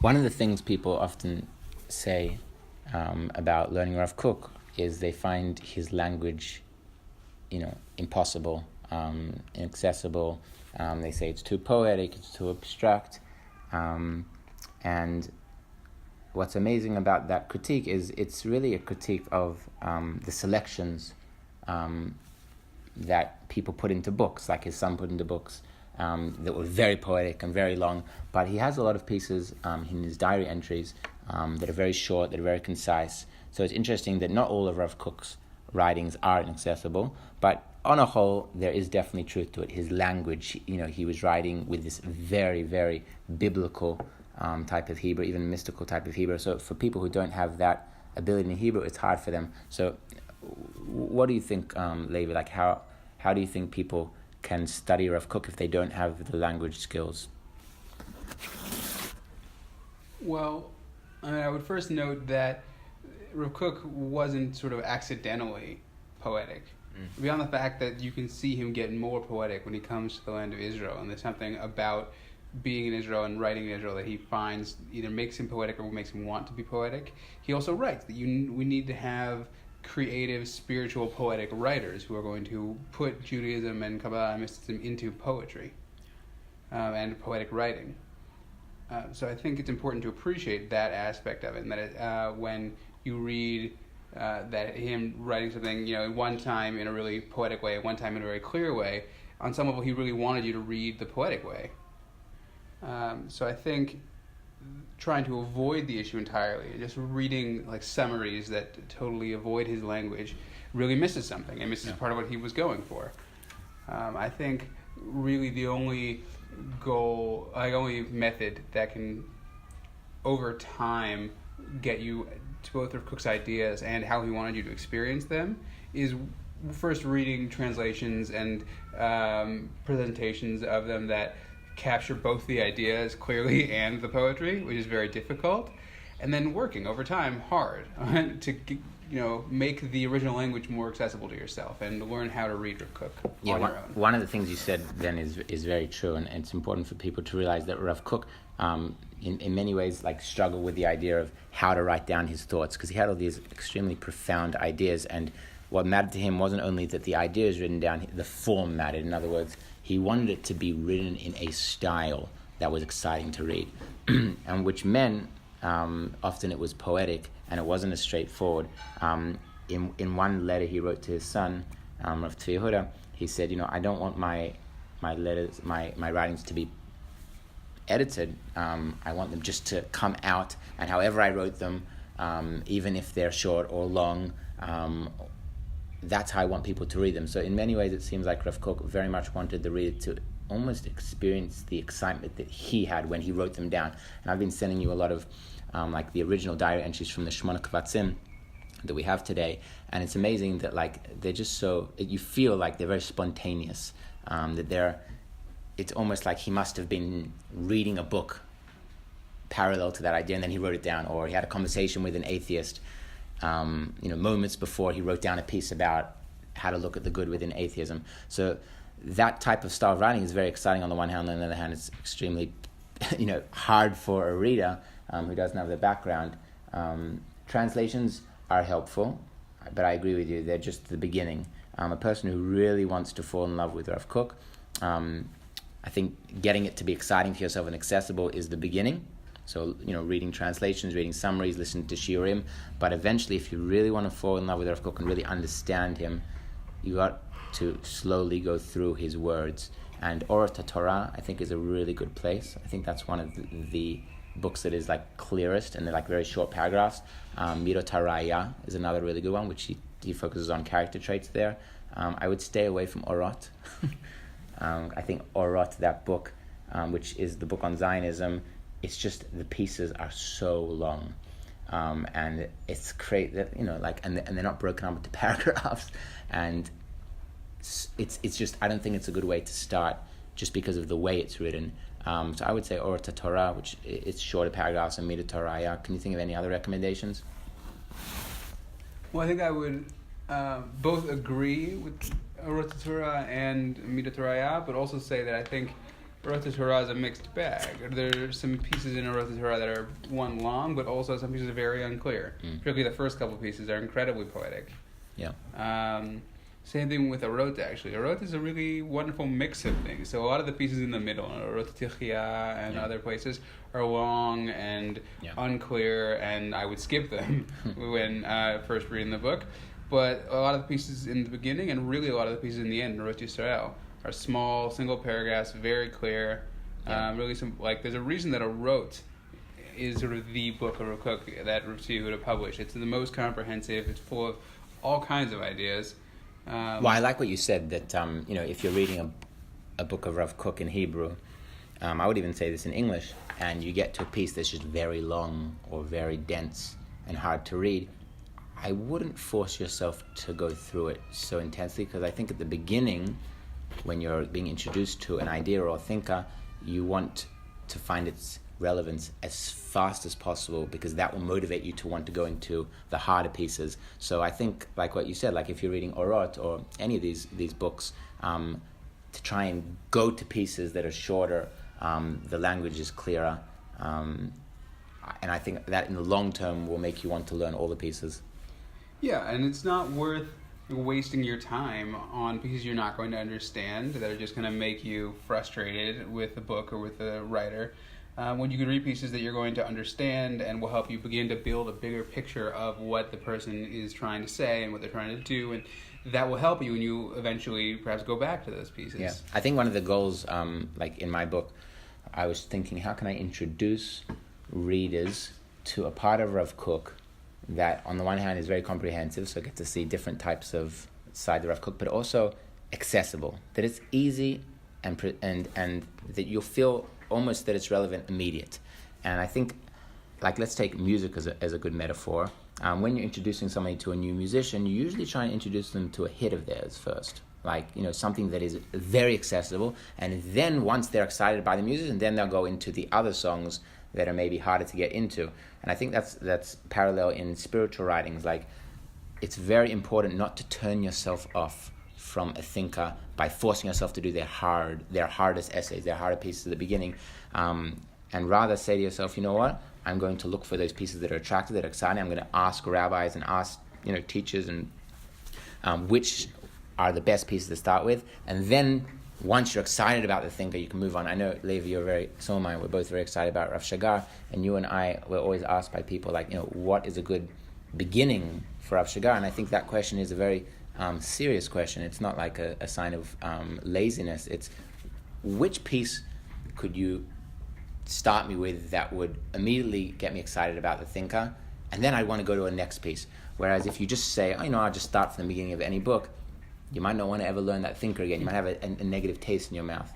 One of the things people often say about learning Rav Kook is they find his language, impossible, inaccessible. They say it's too poetic, it's too abstract. And what's amazing about that critique is it's really a critique of the selections that people put into books, like his son put into books, that were very poetic and very long. But he has a lot of pieces in his diary entries that are very short, that are very concise. So it's interesting that not all of Rav Kook's writings are inaccessible, but on a whole, there is definitely truth to it. His language, he was writing with this very, very biblical type of Hebrew, even mystical type of Hebrew. So for people who don't have that ability in Hebrew, it's hard for them. So what do you think, Levi? Like how do you think people can study Rav Kook if they don't have the language skills? Well, I would first note that Rav Kook wasn't sort of accidentally poetic. Beyond the fact that you can see him get more poetic when he comes to the land of Israel, and there's something about being in Israel and writing in Israel that he finds either makes him poetic or makes him want to be poetic. He also writes that we need to have creative, spiritual, poetic writers who are going to put Judaism and Kabbalah and mysticism into poetry and poetic writing. So I think it's important to appreciate that aspect of it, and that when you read that him writing something, one time in a really poetic way, one time in a very clear way, on some level he really wanted you to read the poetic way. So I think trying to avoid the issue entirely, just reading like summaries that totally avoid his language, really misses something and misses part of what he was going for. I think really the only method that can over time get you to both Rav Kook's ideas and how he wanted you to experience them is first reading translations and presentations of them that capture both the ideas clearly and the poetry, which is very difficult, and then working over time hard to make the original language more accessible to yourself and learn how to read Rav Kook on your own. One of the things you said then is very true, and it's important for people to realize that Rav Kook in many ways struggled with the idea of how to write down his thoughts, because he had all these extremely profound ideas, and what mattered to him wasn't only that the idea is written down, the form mattered. In other words, he wanted it to be written in a style that was exciting to read, and which meant often it was poetic and it wasn't as straightforward. In one letter he wrote to his son, Rav Yehuda, he said, I don't want my letters, my writings to be edited. I want them just to come out, and however I wrote them, even if they're short or long, that's how I want people to read them. So in many ways it seems like Rav Kook very much wanted the reader to almost experience the excitement that he had when he wrote them down. And I've been sending you a lot of the original diary entries from the Shmona Kvatzim that we have today, and it's amazing that they're just so, you feel like they're very spontaneous, that it's almost like he must have been reading a book parallel to that idea and then he wrote it down, or he had a conversation with an atheist moments before he wrote down a piece about how to look at the good within atheism. So that type of style of writing is very exciting on the one hand, and on the other hand it's extremely hard for a reader who doesn't have the background. Translations are helpful, but I agree with you, they're just the beginning. A person who really wants to fall in love with Rav Kook, I think getting it to be exciting to yourself and accessible is the beginning. So, reading translations, reading summaries, listening to shiurim. But eventually, if you really want to fall in love with Rav Kook and really understand him, you got to slowly go through his words. And Orat Torah, I think, is a really good place. I think that's one of the books that is clearest, and they're very short paragraphs. Midot HaRaya is another really good one, which he focuses on character traits there. I would stay away from Orat. I think Orat, that book, which is the book on Zionism, it's just the pieces are so long, and it's great that and they're not broken up into paragraphs, and it's just, I don't think it's a good way to start just because of the way it's written. So I would say Orat Torah, which it's shorter paragraphs, and Midot HaRaya. Can you think of any other recommendations? Well, I think I would both agree with Orat Torah and Midot HaRaya, but also say that I think Orot Torah is a mixed bag. There are some pieces in Orot Torah that are one long, but also some pieces are very unclear. Particularly the first couple pieces are incredibly poetic. Yeah. Same thing with Orot, actually. Orot is a really wonderful mix of things. So a lot of the pieces in the middle, Orot Tichia and other places, are long and unclear, and I would skip them when first reading the book. But a lot of the pieces in the beginning, and really a lot of the pieces in the end, Orot Yisrael, are small, single paragraphs, very clear. Really, there's a reason that Orot is sort of the book of Rav Kook that Rav Yehuda published. It's the most comprehensive. It's full of all kinds of ideas. Well, I like what you said that if you're reading a book of Rav Kook in Hebrew, I would even say this in English, and you get to a piece that's just very long or very dense and hard to read, I wouldn't force yourself to go through it so intensely, because I think at the beginning, when you're being introduced to an idea or a thinker, you want to find its relevance as fast as possible, because that will motivate you to want to go into the harder pieces. So I think, like what you said, like if you're reading Orot or any of these books, to try and go to pieces that are shorter, the language is clearer, and I think that in the long term will make you want to learn all the pieces. Yeah, and it's not worth wasting your time on pieces you're not going to understand, that are just going to make you frustrated with the book or with the writer, when you can read pieces that you're going to understand and will help you begin to build a bigger picture of what the person is trying to say and what they're trying to do, and that will help you when you eventually perhaps go back to those pieces. Yeah, I think one of the goals, like in my book, I was thinking, how can I introduce readers to a part of Rav Kook that on the one hand is very comprehensive, so get to see different types of side of Rav Kook, but also accessible, that it's easy and that you'll feel almost that it's relevant immediate. And I think, like, let's take music as a good metaphor. When you're introducing somebody to a new musician, you usually try and introduce them to a hit of theirs first, like, something that is very accessible, and then once they're excited by the music, and then they'll go into the other songs that are maybe harder to get into. And I think that's parallel in spiritual writings. Like, it's very important not to turn yourself off from a thinker by forcing yourself to do their hardest essays, their harder pieces at the beginning, and rather say to yourself, you know what, I'm going to look for those pieces that are attractive, that are exciting. I'm going to ask rabbis and ask teachers and which are the best pieces to start with, and then once you're excited about the thinker, you can move on. I know, Levi, so am I, we're both very excited about Rav Shagar, and you and I were always asked by people, like, what is a good beginning for Rav Shagar? And I think that question is a very serious question. It's not like a sign of laziness. It's, which piece could you start me with that would immediately get me excited about the thinker, and then I want to go to a next piece. Whereas if you just say, I'll just start from the beginning of any book, you might not want to ever learn that thinker again. You might have a negative taste in your mouth.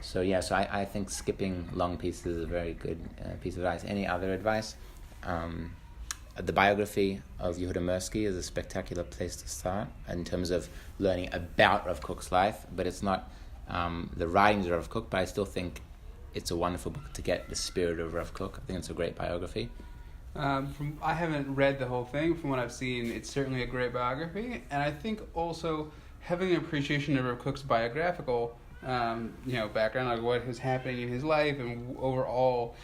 So I think skipping long pieces is a very good piece of advice. Any other advice? The biography of Yehuda Mirsky is a spectacular place to start in terms of learning about Rav Kook's life, but it's not the writings of Rav Kook, but I still think it's a wonderful book to get the spirit of Rav Kook. I think it's a great biography. I haven't read the whole thing. From what I've seen, it's certainly a great biography, and I think also having an appreciation of Rav Kook's biographical, background, like what was happening in his life, and overall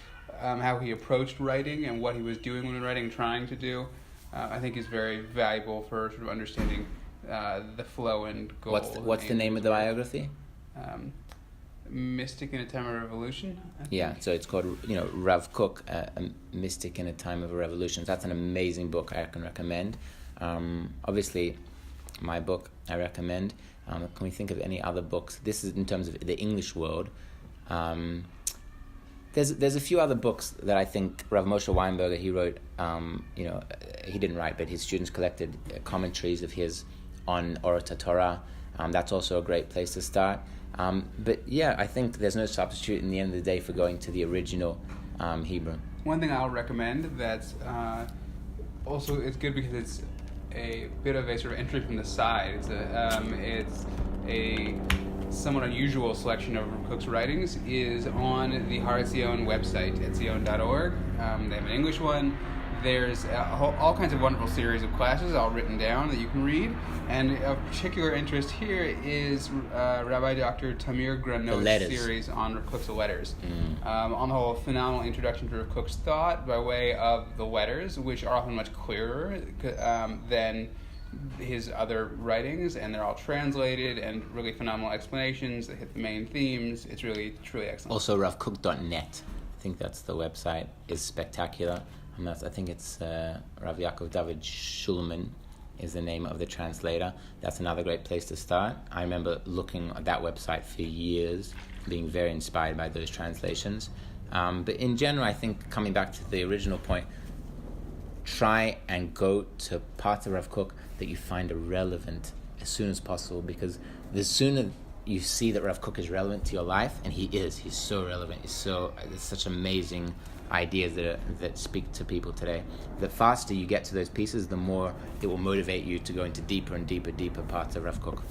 how he approached writing and what he was doing when writing, trying to do, I think is very valuable for sort of understanding the flow and goals. What's the name of the biography? Mystic in a Time of Revolution. Yeah, so it's called, Rav Kook, A Mystic in a Time of a Revolution. That's an amazing book I can recommend. Obviously, my book I recommend. Can we think of any other books? This is in terms of the English world. There's a few other books that I think Rav Moshe Weinberger, he wrote, he didn't write, but his students collected commentaries of his on Orot Torah. That's also a great place to start. But yeah, I think there's no substitute in the end of the day for going to the original Hebrew. One thing I'll recommend that's also, it's good because it's a bit of a sort of entry from the side. It's a somewhat unusual selection of Rav Kook's writings, is on the Har Zion website at zion.org. They have an English one. there's all kinds of wonderful series of classes all written down that you can read. And of particular interest here is Rabbi Dr. Tamir Granot's series on Rav Kook's letters. On the whole, phenomenal introduction to Rav Kook's thought by way of the letters, which are often much clearer than his other writings, and they're all translated and really phenomenal explanations that hit the main themes. It's really, truly excellent. Also, ravkook.net, I think that's the website, is spectacular. And I think it's Rav Yaakov David Shulman is the name of the translator. That's another great place to start. I remember looking at that website for years, being very inspired by those translations. But in general, I think, coming back to the original point, try and go to parts of Rav Kook that you find are relevant as soon as possible, because the sooner you see that Rav Kook is relevant to your life, and he's so relevant, there's such amazing ideas that speak to people today. The faster you get to those pieces, the more it will motivate you to go into deeper and deeper parts of Rav Kook.